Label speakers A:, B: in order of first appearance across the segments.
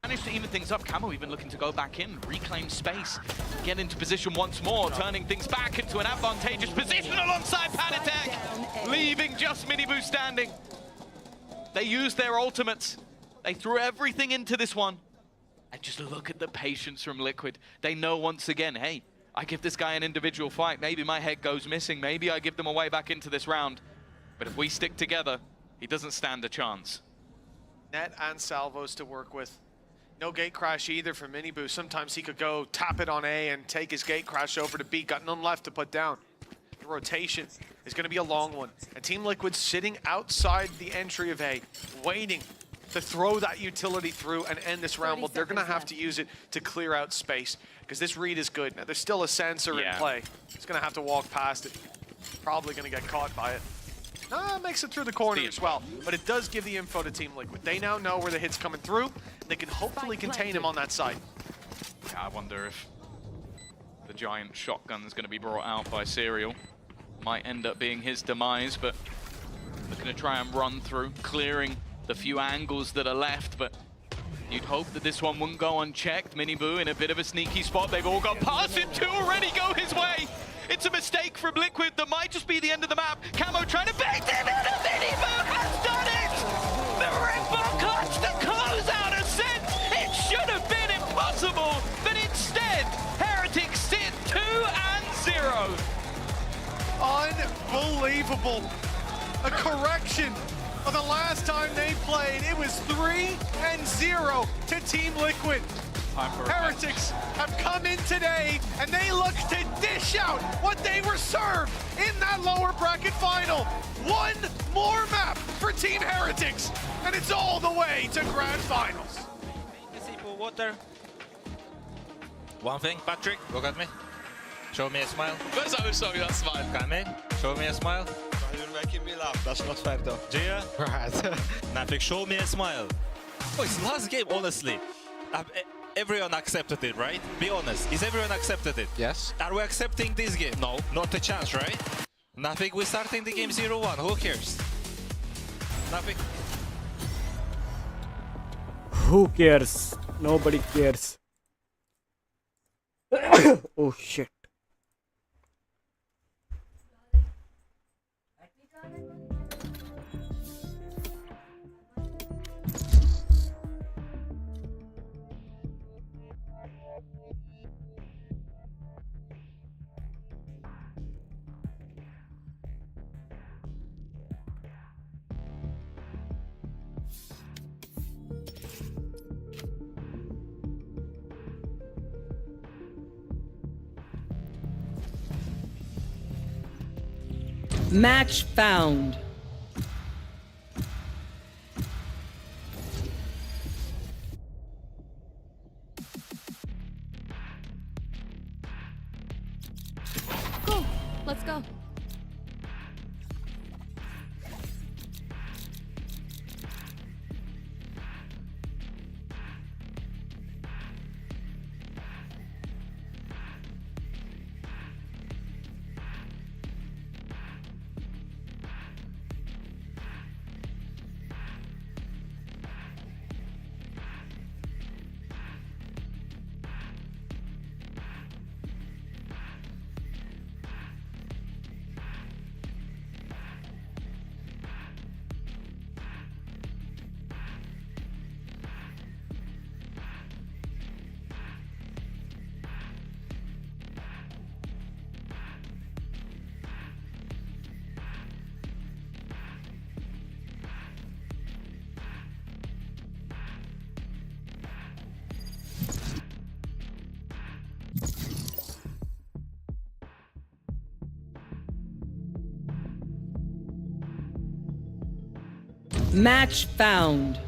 A: Managed to even things up. Camo even looking to go back in, reclaim space, get into position once more, turning things back into an advantageous position alongside Panatek, leaving just Miniboo standing. They used their ultimates. They threw everything into this one. And just look at the patience from Liquid. They know once again, hey, I give this guy an individual fight. Maybe my head goes missing. Maybe I give them a way back into this round. But if we stick together, he doesn't stand a chance.
B: Net and salvos to work with. No gate crash either for Miniboo. Sometimes he could go tap it on A and take his gate crash over to B. Got none left to put down. The rotation is going to be a long one. And Team Liquid sitting outside the entry of A, waiting to throw that utility through and end this round. But they're going to have to use it to clear out space because this read is good. Now, there's still a sensor in play. He's going to have to walk past it. Probably going to get caught by it. Makes it through the corner as well, but it does give the info to Team Liquid. They now know where the hit's coming through, and they can hopefully contain him on that side.
A: Yeah, I wonder if the giant shotgun is going to be brought out by Serial. Might end up being his demise, but looking to try and run through, clearing the few angles that are left, but you'd hope that this one wouldn't go unchecked. Miniboo in a bit of a sneaky spot. They've all got past it. Two already go his way. It's a mistake from Liquid that might just be the end of the map. Camo trying to bait him in, and Miniboo has done it! The Ripper clutch, the closeout ascent! It should have been impossible, but instead, Heretics sit 2-0.
B: Unbelievable. A correction of the last time they played. It was 3-0 to Team Liquid. Heretics have come in today, and they look to dish out what they were served in that lower bracket final. One more map for Team Heretics, and it's all the way to Grand Finals.
C: Simple water. One thing, Patrick, look at me. Show me a smile.
D: First I will show you a smile.
C: Come in, show me a smile.
D: You're making me laugh. That's not fair though.
C: Gia? Right. Patrick, show me a smile. Boys, last game, honestly. Everyone accepted it, right? Be honest. Is everyone accepted it?
E: Yes.
C: Are we accepting this game? No, not a chance, right? Nothing. We're starting the game 0-1. Who cares? Nothing.
F: Who cares? Nobody cares. Oh shit.
G: Match found.
H: Cool. Let's go.
G: Match found.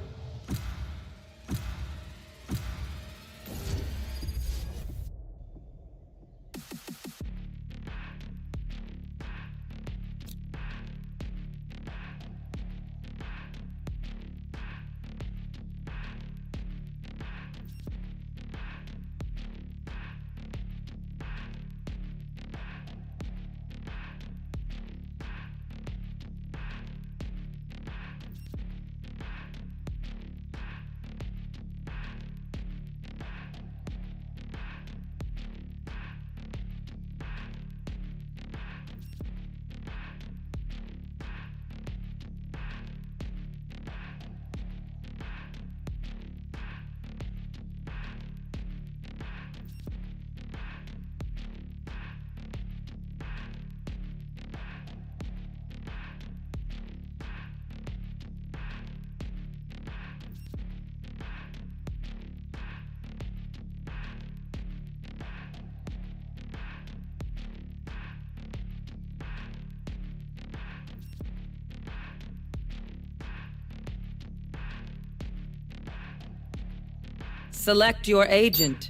G: Select your agent.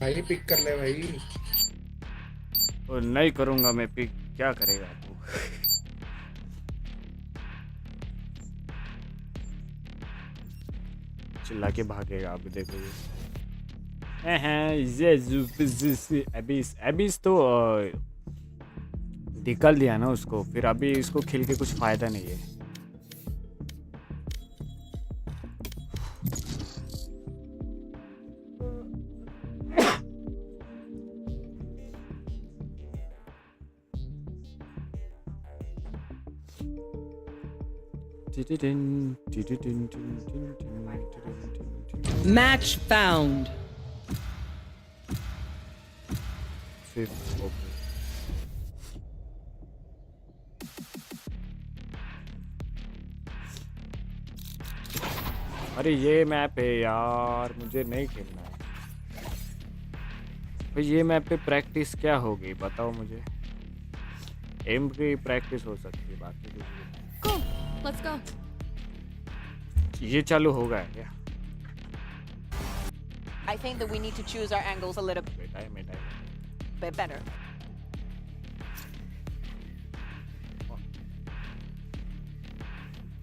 E: भाई pick कर ले भाई।
F: और नहीं करूंगा मैं pick, क्या करेगा तू? चिल्ला के भागेगा अभी, देखो ये एबिस तो निकल दिया ना उसको, फिर अभी इसको खेल के कुछ फायदा नहीं है।
G: Match found.
F: अरे ये मैप है यार, मुझे नहीं खेलना है भाई। ये मैप पे प्रैक्टिस क्या होगी बताओ मुझे? एम की प्रैक्टिस हो सकती है, बाकी कुछ नहीं।
H: Go. Let's go.
F: ये चालू होगा क्या?
I: I think that we need to choose our angles a little
F: बेटा है बेटा है।
I: bit better.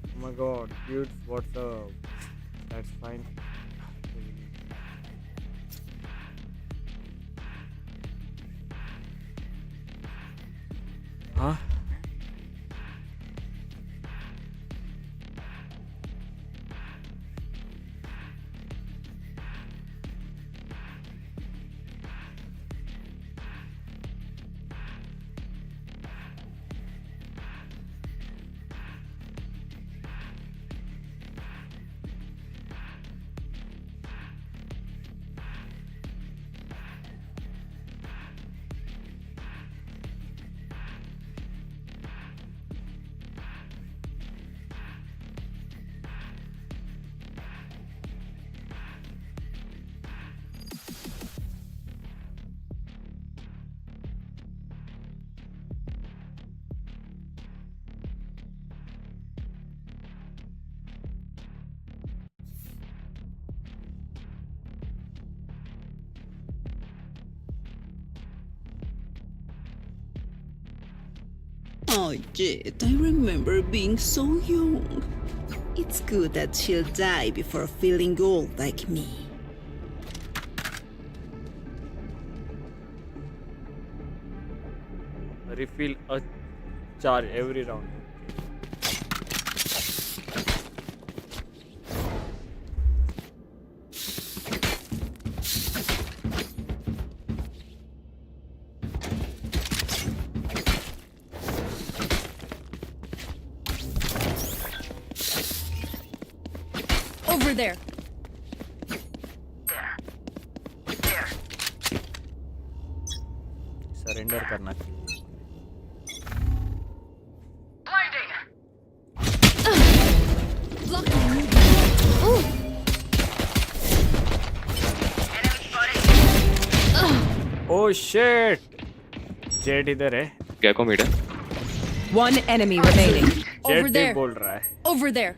F: Oh my god, dude, what's up? That's fine. Huh?
J: Oh, Jet, I remember being so young. It's good that she'll die before feeling old like me.
F: Refill a charge every round.
H: Over there.
F: Surrender करना चाहिए। Oh shit! Jet इधर है।
D: क्या को metre?
G: One enemy remaining.
H: Over
F: jet
H: there.
F: बोल रहा है।
H: Over there.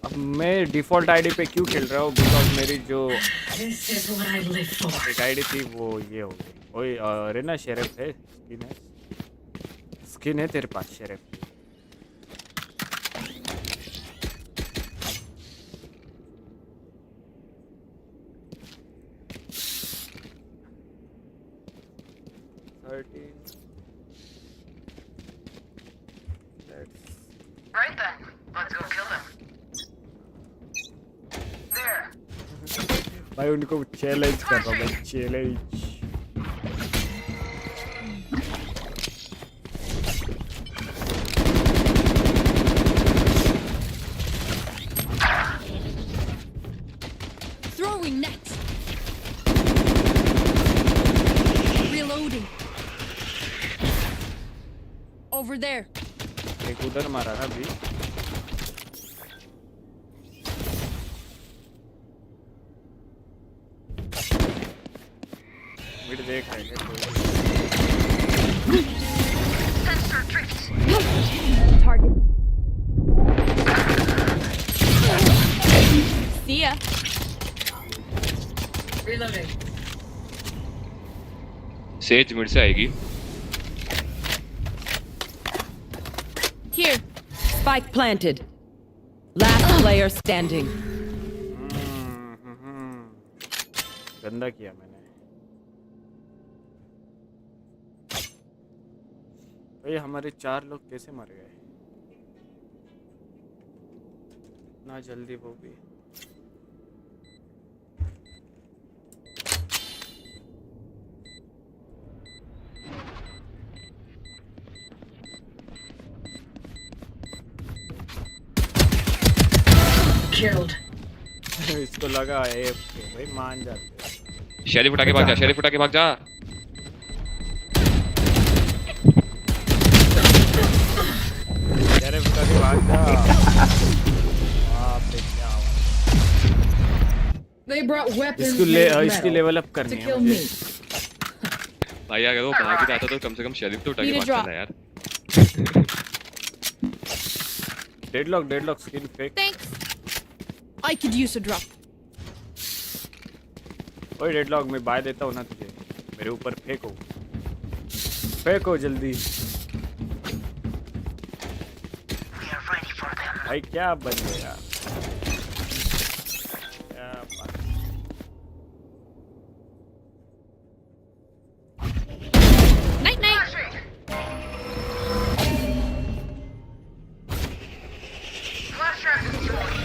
F: अब मैं डिफॉल्ट आईडी पे क्यों खेल रहा हूँ? बिकॉज मेरी जो एक आईडी थी वो ये हो गई। ओए अरे ना, शेरिफ है, स्किन है तेरे पास sheriff.
K: Right then, let's go kill them. There.
F: भाई उनको चैलेंज कर रहा हूँ मैं, challenge.
H: Throwing net. Reloading. Over there.
F: एक उधर मारा ना अभी। मिड देख रहे हैं
K: Sensor drift.
H: Target. See ya.
K: Reloading.
D: Says mid से आएगी.
H: Here.
G: Spike planted. Last player standing.
F: गंदा किया मैंने. भाई हमारे 4 लोग कैसे मर गए ना जल्दी वो भी.
K: Killed.
F: इसको लगा AFK भाई मान जाते.
D: शेरिफ उठा के भाग जा. शेरिफ उठा के भाग जा.
F: अरे उठा के भाग जा. बाप रे क्या हुआ.
H: They brought weapons
F: इसको इसकी लेवल अप करनी है मुझे.
D: भाई अगर वो भाग जाता तो कम से कम शेरिफ तो उठा के
H: Need a
D: भाग
H: drop.
D: जाता यार.
F: Deadlock skin fake.
H: Thanks. I could use a drop.
F: ओए डेडलॉक मैं बाय देता हूँ ना तुझे. मेरे ऊपर फेंको जल्दी. भाई क्या बन गया. क्या बात.
H: Night night.
K: Flash trap destroyed.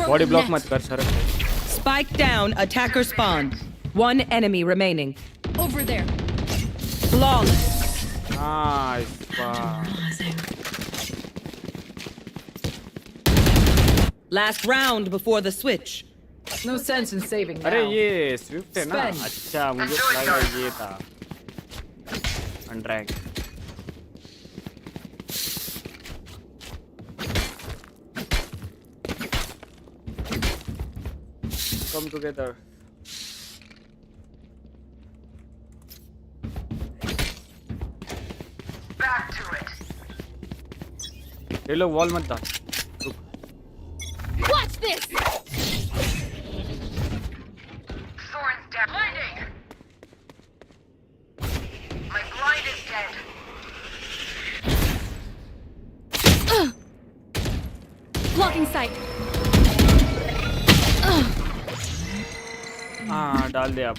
F: Body block मत कर sir.
G: Spike down. Attacker spawn. One enemy remaining.
H: Over there.
G: Flawless.
F: Nice.
G: Last round before the switch.
H: No sense in saving now.
F: अरे ये स्विफ्ट है ना.
H: Spend.
F: अच्छा मुझे लगा ये था unrank. Come together.
K: Back to it.
F: ये लोग वॉल मत डाल.
H: Watch this.
K: Soren's dead. Blinding. My blind is dead.
H: Blocking sight.
F: हाँ डाल दे आप.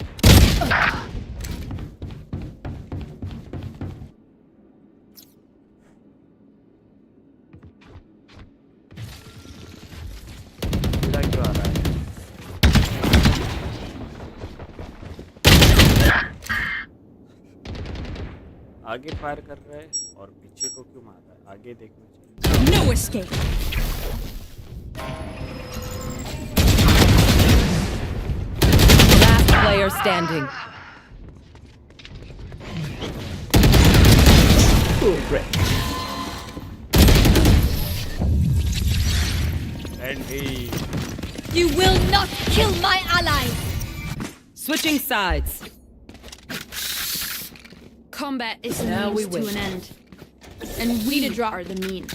F: क्यों आ रहा है. आगे फायर कर रहा है और पीछे को क्यों मार रहा है. आगे देखना चाहिए.
H: No escape.
G: Last player standing.
F: And he.
H: You will not kill my ally.
G: Switching sides.
H: Combat is a
G: Now we
H: means to
G: win.
H: an end. And we to draw are the means.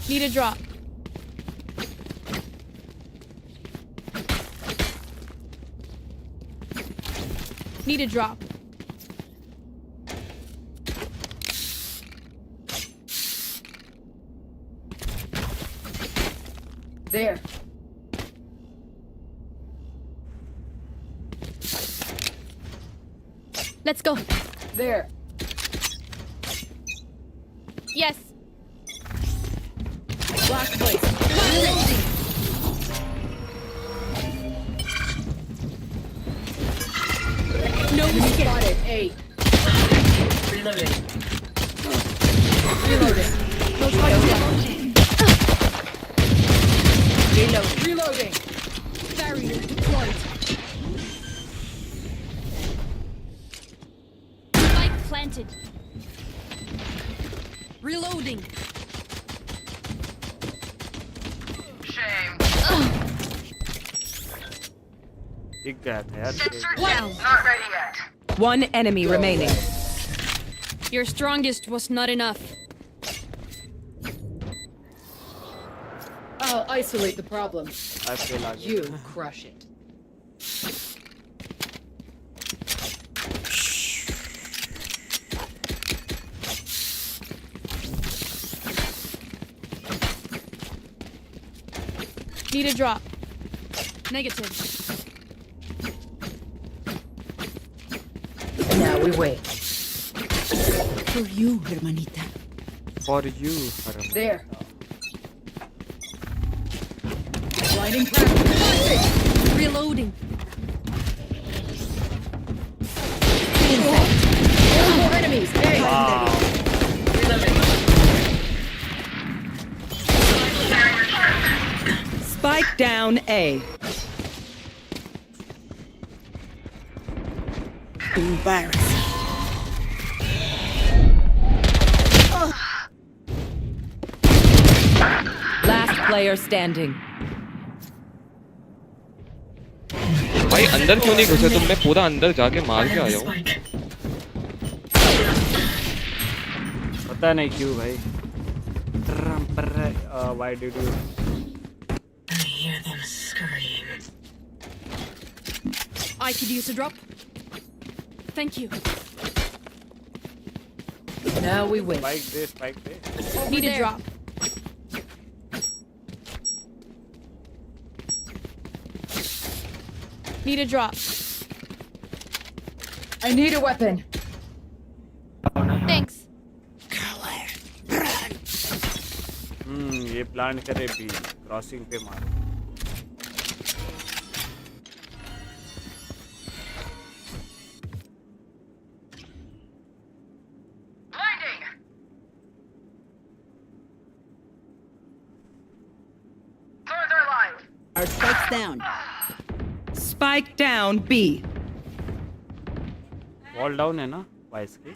H: Need a drop. Need a drop. There. Let's go. There. Yes. Last place. No escape. Spotted. A.
K: Reloading.
H: Reloading. No target. Reload. Reloading. Barrier deployed. planted. Reloading.
K: Shame.
F: दिख गया था यार
K: Sensor
H: Wow.
K: down. Not ready yet.
G: One enemy remaining.
H: Your strongest was not enough.
G: I'll isolate the problem.
F: I feel like
G: You crush it.
H: Need a drop. Negative.
G: Now we wait.
J: For you, hermanita.
F: for you Harman.
G: There. Blinding crack.
H: Reloading.
G: More enemies. Hey. Spike down A.
J: Embarrassing.
G: Last player standing.
D: भाई अंदर क्यों नहीं घुसे तुम? मैं पूरा अंदर जाके मार के आया हूँ।
F: पता नहीं क्यों भाई। Why did you?
J: I hear them scream.
H: I could use a drop. Thank you.
G: Now we wait.
F: Spike this.
H: Need a drop. Need a drop.
G: I need a weapon.
H: Thanks.
F: ये प्लान करे भी crossing पे मारो।
K: Blinding. Thorns are alive.
J: Our spikes down.
G: Spike down B.
F: Wall down है ना vice की?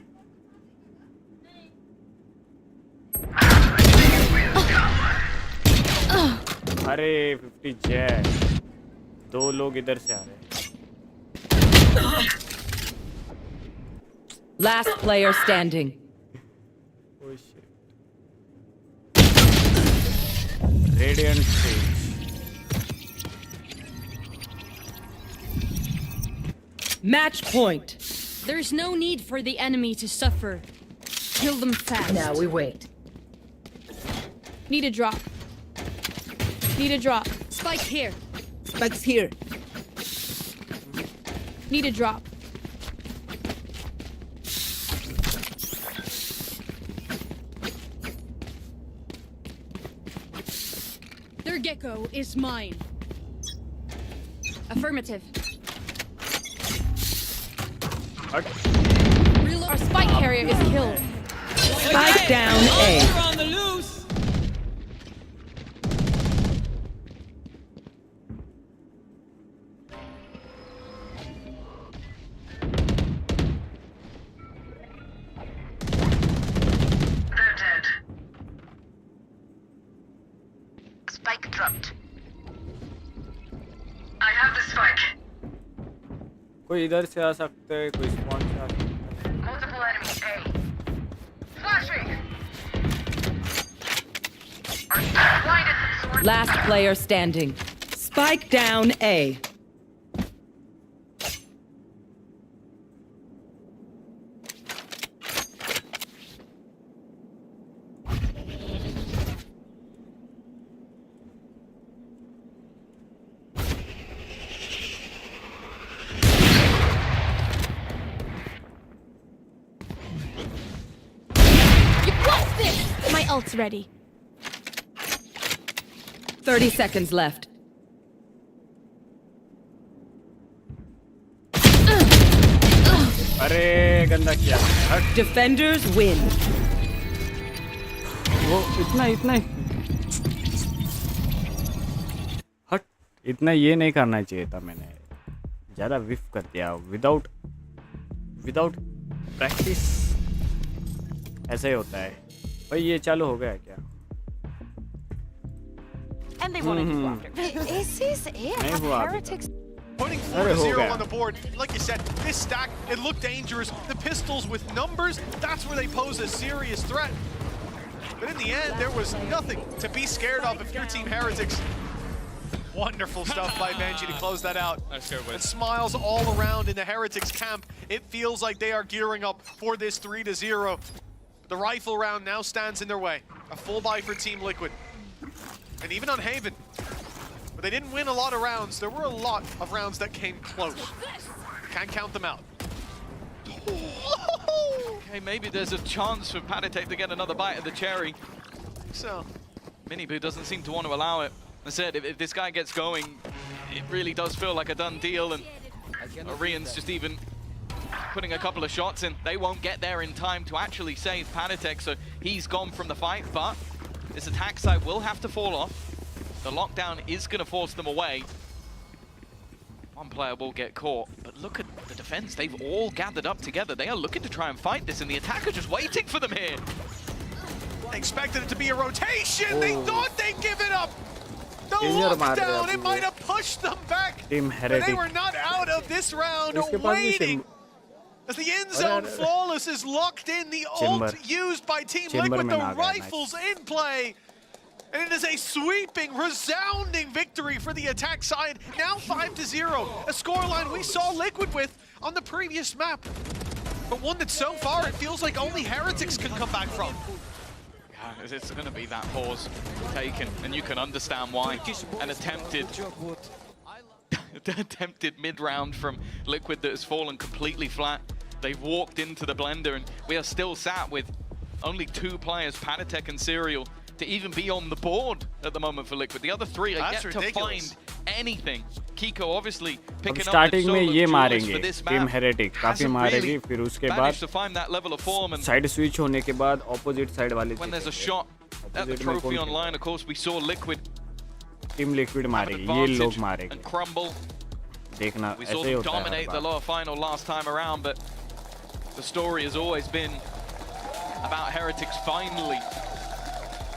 F: अरे 50 jet, दो लोग इधर से आ रहे हैं।
G: Last player standing.
F: Oh shit. Radiant stage.
G: Match point.
H: There's no need for the enemy to suffer. Kill them fast.
G: Now we wait.
H: Need a drop. Need a drop. Spike here.
J: Spikes here.
H: Need a drop. Their gecko is mine. Affirmative. Our spike carrier is killed.
G: Spike down A.
K: They're dead. Spike dropped. I have the spike.
F: कोई इधर से आ सकते है, कोई spawn से आ सकता है।
K: Multiple enemies A. Flashing. Are blinded from sword.
G: Last player standing. Spike down A.
H: You blast this! My ult's ready.
G: 30 seconds left.
F: अरे गंदा किया। हट।
G: Defenders win.
F: वो इतना हट, इतना ये नहीं करना चाहिए था मैंने। ज़्यादा विफ कर दिया विदाउट प्रैक्टिस। ऐसा ही होता है भाई। ये चालू हो गया क्या?
I: And they wanted to go after.
K: This is it.
F: नहीं हुआ अभी
K: Heretics.
F: तक।
B: Putting
F: अरे
B: 4 to
F: हो
B: 0
F: गया।
B: on the board. Like you said, this stack, it looked dangerous. The pistols with numbers, that's where they pose a serious threat. But in the end, there was nothing to be scared of if you're Team Heretics. Wonderful stuff by Benji to close that out. And smiles all around in the Heretics camp. It feels like they are gearing up for this 3 to 0. The rifle round now stands in their way. A full buy for Team Liquid. And even on Haven. But they didn't win a lot of rounds. There were a lot of rounds that came close. Can't count them out.
A: Okay, maybe there's a chance for Panatek to get another bite of the cherry.
B: So,
A: Miniboo doesn't seem to want to allow it. I said, if this guy gets going, it really does feel like a done deal, and Orion's just even putting a couple of shots in. They won't get there in time to actually save Panatek, so he's gone from the fight, but this attack side will have to fall off. The lockdown is going to force them away. One player will get caught, but look at the defense. They've all gathered up together. They are looking to try and fight this, and the attacker just waiting for them here.
B: they expected it to be a rotation. They thought they'd give it up. The
F: Danger मार दिया
B: lockdown, it
F: पूरे।
B: might have pushed them back.
F: Team
B: But they
F: Heretic।
B: were not out of this round
F: इसके बाद भी
B: waiting. As the end zone
F: अरे।
B: flawless is locked in, the
F: Chamber।
B: ult used by Team
F: Chamber
B: Liquid,
F: में
B: the
F: आ गया,
B: rifles in play. And it is a sweeping, resounding victory for the attack side. Now 5 to 0, a scoreline we saw Liquid with on the previous map. But one that so far it feels like only Heretics can come back from.
A: Yeah, it's going to be that pause taken, and you can understand why. An attempted mid-round from Liquid that has fallen completely flat. They've walked into the blender, and we are still sat with only 2 players, Panatek and Serial, to even be on the board at the moment for Liquid. The other 3 are
B: That's
A: yet
B: ridiculous.
A: to find anything. Kiko obviously
F: अब
A: picking up the
F: starting में
A: solo
F: ये
A: jewels
F: मारेंगे
A: for this
F: team
A: map.
F: Heretic काफी
A: Hasn't
F: मारेगी,
A: really
F: फिर उसके बाद
A: managed to find that level of form, and
F: side switch होने के बाद ऑपोजिट साइड वाले
A: when there's a shot at the
F: Opposite में
A: trophy
F: कौन
A: online, of course, we saw Liquid
F: team liquid
A: have an
F: मारेगी, ये लोग
A: advantage
F: मारेंगे,
A: and crumble.
F: देखना
A: We
F: ऐसे
A: saw
F: ही
A: them
F: होता है हर
A: dominate the
F: bar.
A: lower final last time around, but the story has always been about Heretics finally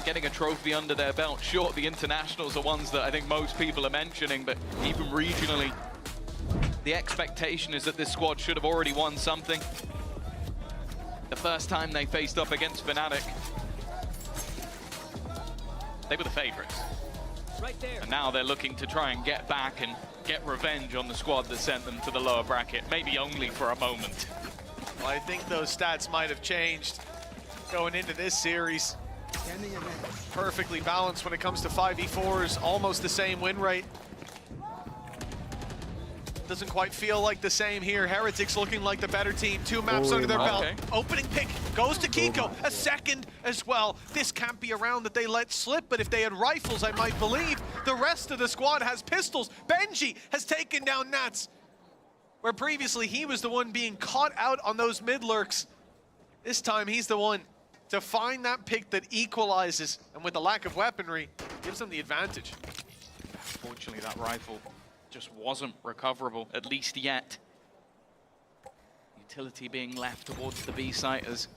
A: getting a trophy under their belt. Sure, the internationals are ones that I think most people are mentioning, but even regionally, the expectation is that this squad should have already won something. The first time they faced up against Fnatic, they were the favorites. And now they're looking to try and get back and get revenge on the squad that sent them to the lower bracket, maybe only for a moment.
B: Well, I think those stats might have changed going into this series. Perfectly balanced when it comes to 5v4s, almost the same win rate. Doesn't quite feel like the same here. Heretics looking like the better team. 2 maps under their belt.
A: okay.
B: Opening pick goes to Kiko. A second as well. This can't be a round that they let slip, but if they had rifles, I might believe. The rest of the squad has pistols. Benji has taken down Nats, where previously he was the one being caught out on those mid lurks. This time he's the one to find that pick that equalizes, and with the lack of weaponry, gives them the advantage.
A: Fortunately, that rifle just wasn't recoverable, at least yet. Utility being left towards the B site as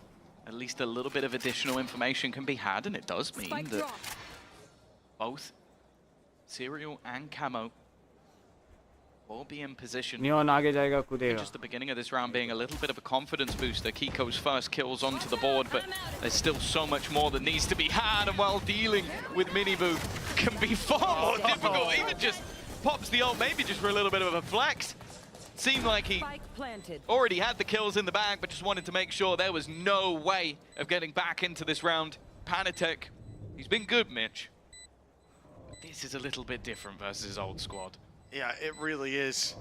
A: at least a little bit of additional information can be had, and it does mean that both Serial and Camo will be in position.
F: Neon आगे जाएगा, कूदेगा।
A: Just the beginning of this round being a little bit of a confidence booster. Kiko's first kills onto the board, but there's still so much more that needs to be had, and while dealing with Miniboo can be far more difficult. Even just pops the ult, maybe just for a little bit of a flex. Seemed like he already had the kills in the bag, but just wanted to make sure there was no way of getting back into this round. Panatek, he's been good, Mitch. But this is a little bit different versus his old squad.
B: Yeah, it really is.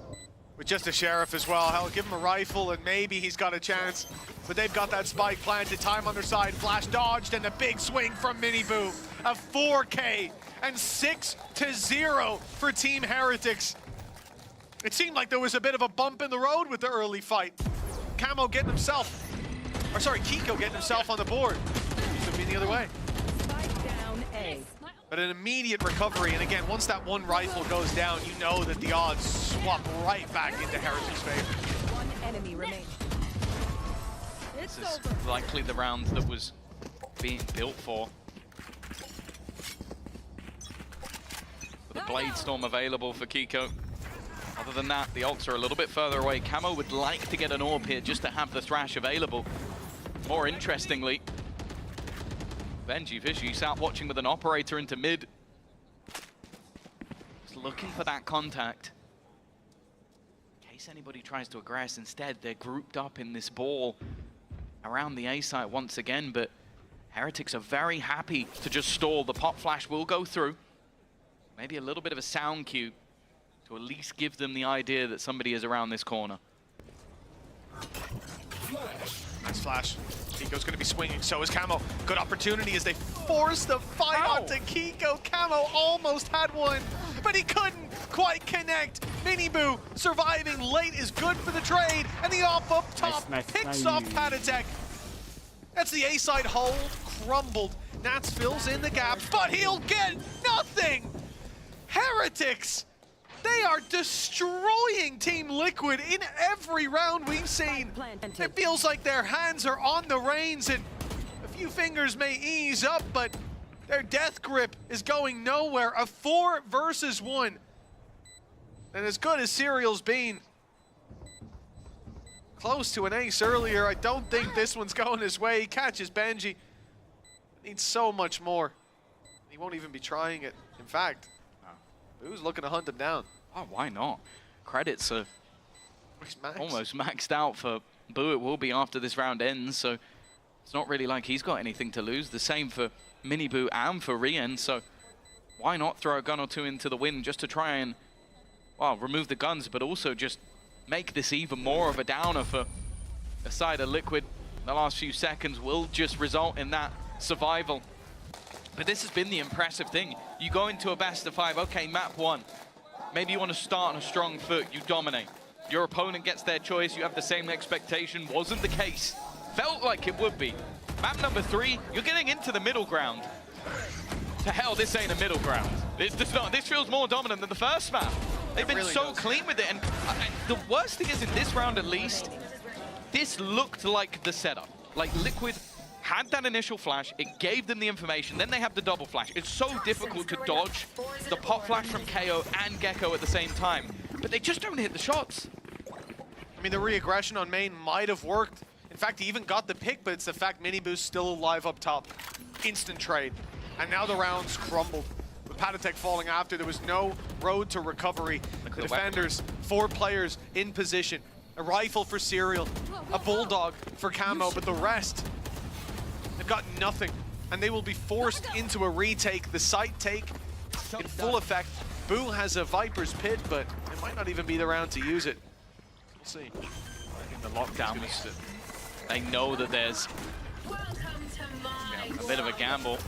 B: With just a sheriff as well. Hell, give him a rifle and maybe he's got a chance. But they've got that spike planted, time on their side, flash dodged, and a big swing from Miniboo. A 4K and 6 to 0 for Team Heretics. It seemed like there was a bit of a bump in the road with the early fight. Camo getting himself, or sorry, Kiko getting himself on the board. Should be the other way. But an immediate recovery, and again, once that one rifle goes down, you know that the odds swap right back into Heretics' favor.
G: One enemy remains.
A: This is likely the round that was being built for. With a Blade Storm available for Kiko. Other than that, the ults are a little bit further away. Camo would like to get an AWP here just to have the Thrash available. More interestingly, Benji Fishy sat watching with an operator into mid. Just looking for that contact. In case anybody tries to aggress, instead they're grouped up in this ball around the A site once again, but Heretics are very happy to just stall. The pop flash will go through. Maybe a little bit of a sound cue to at least give them the idea that somebody is around this corner.
B: Nice flash. Kiko's going to be swinging, so is Camo. Good opportunity as they force the fight onto Kiko. Camo almost had one, but he couldn't quite connect. Miniboo surviving late is good for the trade, and the off up top picks off Patatek. That's the A-side hold, crumbled. Nats fills in the gap, but he'll get nothing! Heretics! They are destroying Team Liquid in every round we've seen. It feels like their hands are on the reins and a few fingers may ease up, but their death grip is going nowhere. A 4 versus 1. And as good as Serial's been, close to an ace earlier, I don't think this one's going his way. He catches Benji. Needs so much more. He won't even be trying it. In fact, Boo's looking to hunt him down.
A: Oh, why not? Credits are
B: Max.
A: almost maxed out for Boo. It will be after this round ends, so it's not really like he's got anything to lose. The same for Miniboo and for Rien, so why not throw a gun or two into the wind just to try and, well, remove the guns, but also just make this even more of a downer for the side of Liquid. The last few seconds will just result in that survival. But this has been the impressive thing. You go into a best of 5, okay, map 1. Maybe you want to start on a strong foot, you dominate. Your opponent gets their choice, you have the same expectation. Wasn't the case. Felt like it would be. Map number 3, you're getting into the middle ground. To hell, this ain't a middle ground. This feels more dominant than the first map. They've been really so clean with it, and the worst thing is in this round at least, this looked like the setup. Like Liquid had that initial flash, it gave them the information, then they have the double flash. It's so difficult to dodge the pop flash from KO and Gecko at the same time, but they just don't hit the shots.
B: I mean, the re-aggression on main might have worked. In fact, he even got the pick, but it's the fact Miniboo's still alive up top. Instant trade. And now the rounds crumbled. With Patatek falling after, there was no road to recovery. The defenders, 4 players in position. A rifle for Serial, a bulldog for Camo, but the rest, they've got nothing. And they will be forced into a retake. The site take in full effect. Boo has a Viper's Pit, but it might not even be the round to use it. We'll see.
A: I think the lockdown was, they know that there's a bit of a gamble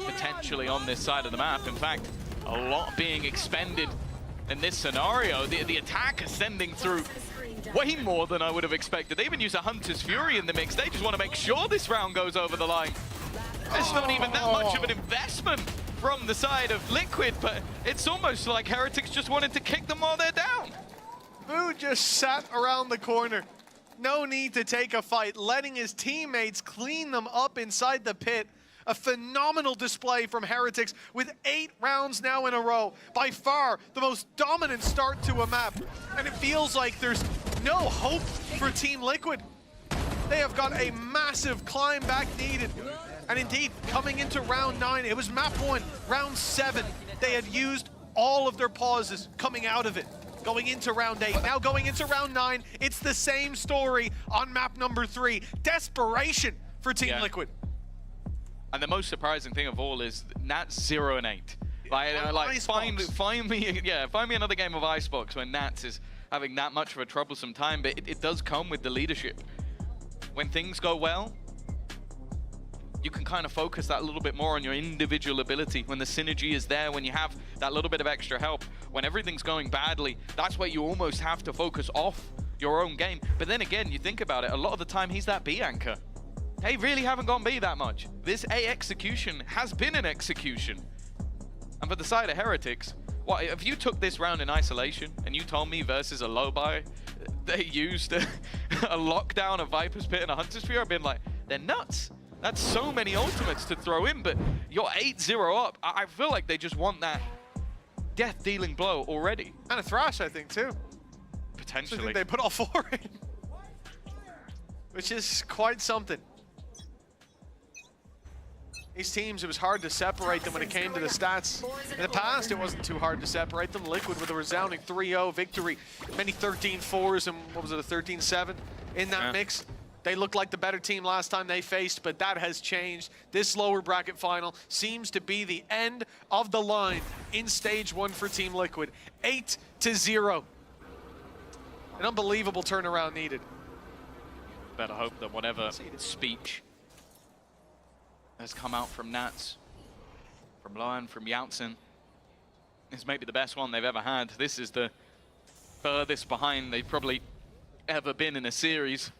A: potentially on this side of the map. In fact, a lot being expended in this scenario. The attack is sending through way more than I would have expected. They even use a Hunter's Fury in the mix. They just want to make sure this round goes over the line. There's not even that much of an investment from the side of Liquid, but it's almost like Heretics just wanted to kick them while they're down.
B: Boo just sat around the corner. No need to take a fight, letting his teammates clean them up inside the pit. A phenomenal display from Heretics with 8 rounds now in a row. By far the most dominant start to a map. And it feels like there's no hope for Team Liquid. They have got a massive climb back needed. And indeed, coming into round 9, it was map 1, round 7. They had used all of their pauses coming out of it. Going into round 8, now going into round 9, it's the same story on map number 3. Desperation for Team Liquid.
A: And the most surprising thing of all is Nats 0 and 8. Like find me another game of Icebox when Nats is having that much of a troublesome time, but it does come with the leadership. When things go well, you can kind of focus that a little bit more on your individual ability. When the synergy is there, when you have that little bit of extra help, when everything's going badly, that's where you almost have to focus off your own game. But then again, you think about it, a lot of the time he's that B anchor. They really haven't gone B that much. This A execution has been an execution. And for the side of Heretics, what if you took this round in isolation and you told me versus a low buy they used a lockdown, a Viper's Pit, and a Hunter's Fury, I've been like, they're nuts. That's so many ultimates to throw in, but you're 8-0 up. I feel like they just want that death-dealing blow already.
B: And a Thrash, I think, too.
A: Potentially.
B: I think they put all 4 in. Which is quite something. These teams, it was hard to separate them when it came to the stats. In the past, it wasn't too hard to separate them. Liquid with a resounding 3-0 victory. Many 13-4s and what was it, a 13-7 in that mix. They looked like the better team last time they faced, but that has changed. This lower bracket final seems to be the end of the line in stage 1 for Team Liquid. 8-0. An unbelievable turnaround needed.
A: Better hope that whatever speech has come out from Nats, from Lion, from Yautzen, is maybe the best one they've ever had. This is the furthest behind they've probably ever been in a series.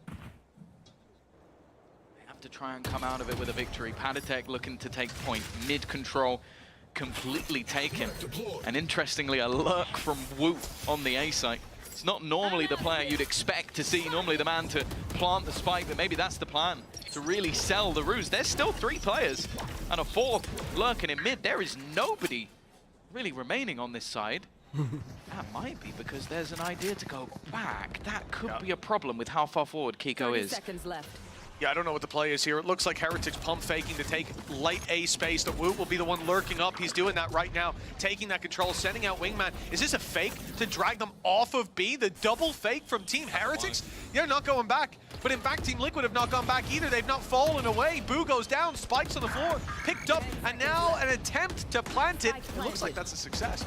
A: They have to try and come out of it with a victory. Padatek looking to take point. Mid control completely taken. And interestingly, a lurk from Woot on the A site. It's not normally the player you'd expect to see, normally the man to plant the spike, but maybe that's the plan, to really sell the ruse. There's still 3 players and a 4th lurking in mid. There is nobody really remaining on this side. That might be because there's an idea to go back. That could be a problem with how far forward Kiko is.
G: 30 seconds left.
B: Yeah, I don't know what the play is here. It looks like Heretic's pump faking to take light A space. The Woot will be the one lurking up. He's doing that right now, taking that control, sending out Wingman. Is this a fake to drag them off of B? The double fake from Team Heretics? They're not going back. But in fact, Team Liquid have not gone back either. They've not fallen away. Boo goes down, spikes on the floor, picked up, and now an attempt to plant it. It looks like that's a success.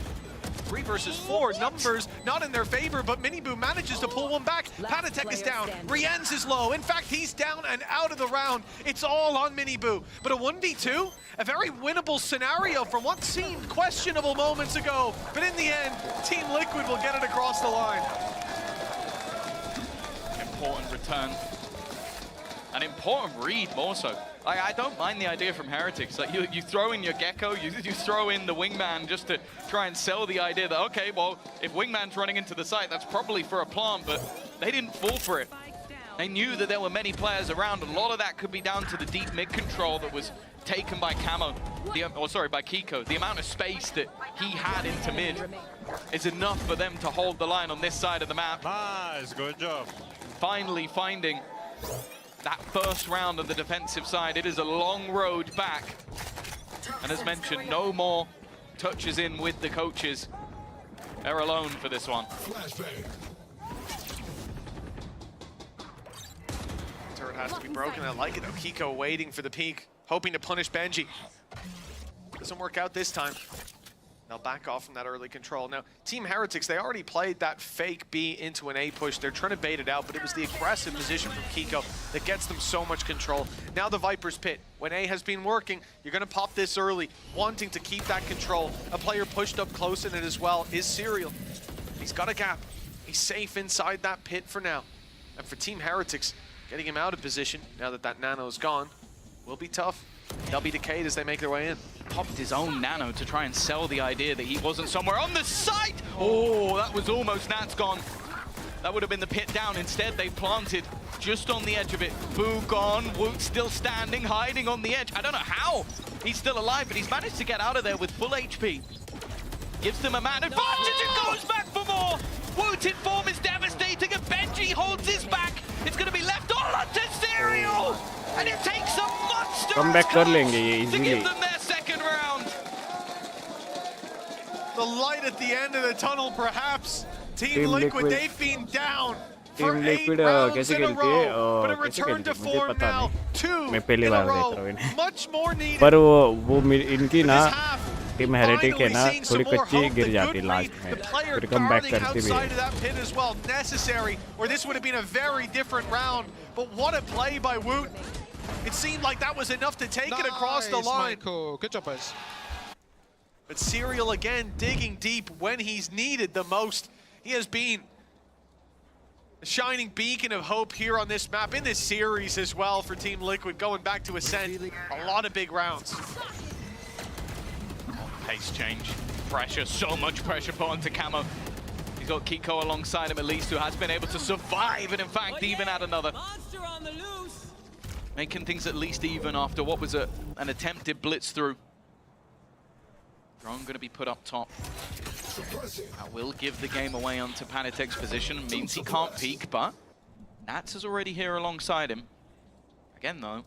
B: 3 versus 4, numbers not in their favor, but Miniboo manages to pull one back. Padatek is down, Rienz is low. In fact, he's down and out of the round. It's all on Miniboo. But a 1v2, a very winnable scenario from what seemed questionable moments ago. But in the end, Team Liquid will get it across the line.
A: Important return. An important read more so. I don't mind the idea from Heretics. Like you throw in your Gecko, you throw in the Wingman just to try and sell the idea that, okay, well, if Wingman's running into the site, that's probably for a plant, but they didn't fall for it. They knew that there were many players around. A lot of that could be down to the deep mid control that was taken by Camo, by Kiko. The amount of space that he had into mid is enough for them to hold the line on this side of the map.
C: Nice, good job.
A: Finally finding that first round on the defensive side. It is a long road back. And as mentioned, no more touches in with the coaches. They're alone for this one.
B: Turret has to be broken. I like it though. Kiko waiting for the peak, hoping to punish Benji. Doesn't work out this time. They'll back off from that early control. Now, Team Heretics, they already played that fake B into an A push. They're trying to bait it out, but it was the aggressive position from Kiko that gets them so much control. Now the Viper's Pit. When A has been working, you're going to pop this early, wanting to keep that control. A player pushed up close in it as well is Serial. He's got a gap. He's safe inside that pit for now. And for Team Heretics, getting him out of position, now that that nano is gone, will be tough. They'll be decayed as they make their way in.
A: Popped his own nano to try and sell the idea that he wasn't somewhere on the site. Oh, that was almost Nat's gone. That would have been the pit down. Instead, they planted just on the edge of it. Boo gone, Woot still standing, hiding on the edge. I don't know how he's still alive, but he's managed to get out of there with full HP. Gives them a man advantage and goes back for more. Woot in form is devastating and Benji holds his back. It's going to be left all onto Serial. And it takes a monster to give them their second round.
B: The light at the end of the tunnel, perhaps. Team Liquid, they've been down for 8 rounds in a row, but a return to form now. 2 in a row. Much more needed.
F: पर वो इनकी ना team heretic है ना थोड़ी कच्ची गिर जाती लास्ट में फिर कम बैक करती भी है
B: as well, necessary, or this would have been a very different round. But what a play by Woot. It seemed like that was enough to take it across the line.
E: Michael. Good job, guys.
B: But Serial again digging deep when he's needed the most. He has been a shining beacon of hope here on this map, in this series as well for Team Liquid, going back to Ascent. A lot of big rounds.
A: Pace change, pressure, so much pressure put onto Camo. He's got Kiko alongside him at least, who has been able to survive and in fact even add another. Making things at least even after what was an attempted blitz through. Drone going to be put up top. That will give the game away onto Panitek's position. Means he can't peek, but Nats is already here alongside him. Again though,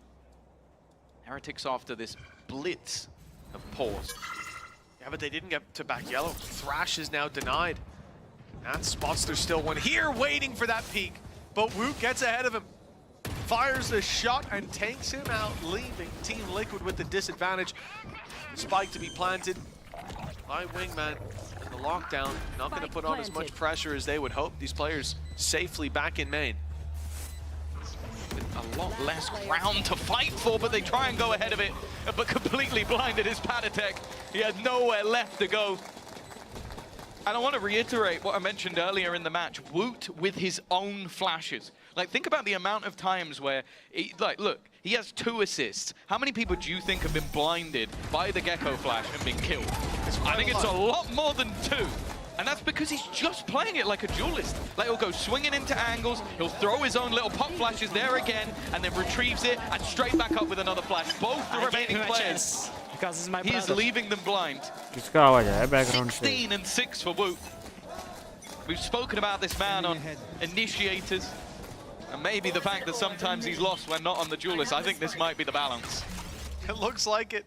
A: Heretics after this blitz have paused.
B: Yeah, but they didn't get to back yellow. Thrash is now denied. Nats spots there's still one here waiting for that peek, but Woot gets ahead of him. Fires a shot and takes him out, leaving Team Liquid with the disadvantage. Spike to be planted by Wingman. And the lockdown not going to put on as much pressure as they would hope. These players safely back in main.
A: With a lot less ground to fight for, but they try and go ahead of it. But completely blinded is Panitek. He had nowhere left to go. And I want to reiterate what I mentioned earlier in the match. Woot with his own flashes. Like, think about the amount of times where, look, he has 2 assists. How many people do you think have been blinded by the Gecko flash and been killed? I think it's a lot more than 2. And that's because he's just playing it like a duelist. Like, he'll go swinging into angles, he'll throw his own little pop flashes there again, and then retrieves it, and straight back up with another flash. Both the remaining players, he is leaving them blind. 16 and 6 for Woot. We've spoken about this man on initiators, and maybe the fact that sometimes he's lost when not on the duelist. I think this might be the balance.
B: It looks like it.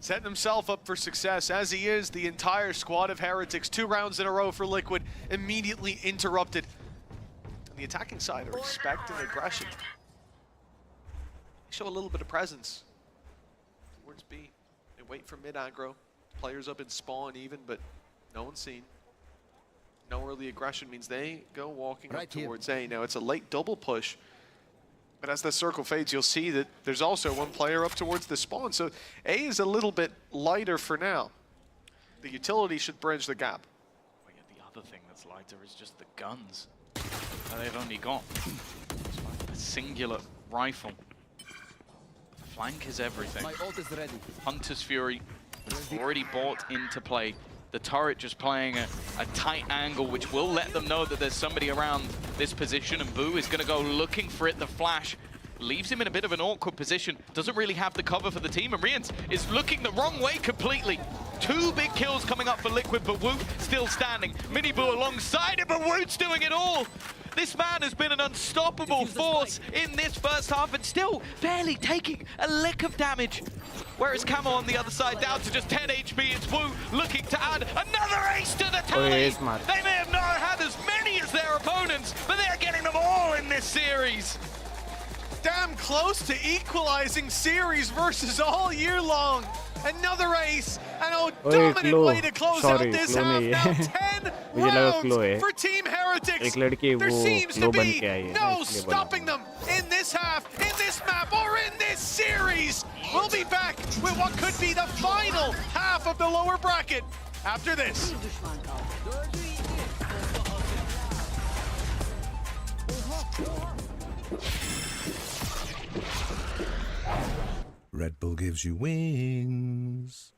B: Setting himself up for success, as he is the entire squad of Heretics. 2 rounds in a row for Liquid, immediately interrupted. And the attacking side are expecting aggression. They show a little bit of presence towards B. They wait for mid aggro. Players up in spawn even, but no one's seen. No early aggression means they go walking up towards A. Now it's a late double push. But as the circle fades, you'll see that there's also one player up towards the spawn. So A is a little bit lighter for now. The utility should bridge the gap.
A: Well, yeah, the other thing that's lighter is just the guns. They've only got a singular rifle. The flank is everything.
L: My ult is ready.
A: Hunter's Fury has already bought into play. The turret just playing a tight angle, which will let them know that there's somebody around this position, and Boo is going to go looking for it. The flash leaves him in a bit of an awkward position, doesn't really have the cover for the team, and Rians is looking the wrong way completely. 2 big kills coming up for Liquid, but Woot still standing. Mini Boo alongside him, but Woot's doing it all. This man has been an unstoppable force in this first half and still barely taking a lick of damage. Whereas Camo on the other side down to just 10 HP. It's Wu looking to add another ace to the tally. They may have not had as many as their opponents, but they're getting them all in this series.
B: Damn close to equalizing series versus all year long. Another ace and a dominant way to close out this half. Now 10 rounds for Team Heretics. There seems to be no stopping them in this half, in this map, or in this series. We'll be back with what could be the final half of the lower bracket after this.
L: Red Bull gives you wings.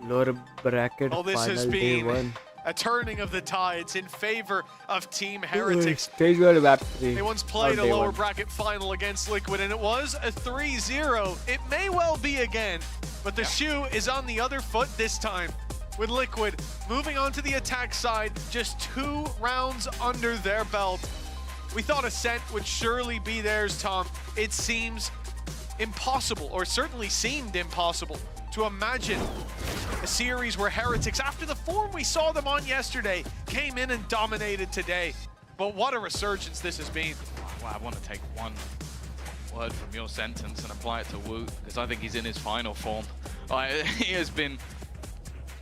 F: Lower bracket
B: this has
F: final day
B: been
F: 1.
B: A turning of the tides in favor of Team Heretics.
F: Stage 1 map 3.
B: They once played a lower bracket final against Liquid, and it was a 3-0. It may well be again. But the shoe is on the other foot this time, with Liquid moving on to the attack side, just 2 rounds under their belt. We thought Ascent would surely be theirs, Tom. It seems impossible, or certainly seemed impossible, to imagine a series where Heretics, after the form we saw them on yesterday, came in and dominated today. But what a resurgence this has been.
A: Well, I want to take one word from your sentence and apply it to Woot, because I think he's in his final form. He has been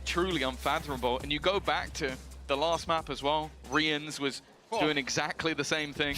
A: truly unfathomable. And you go back to the last map as well, Rians was doing exactly the same thing.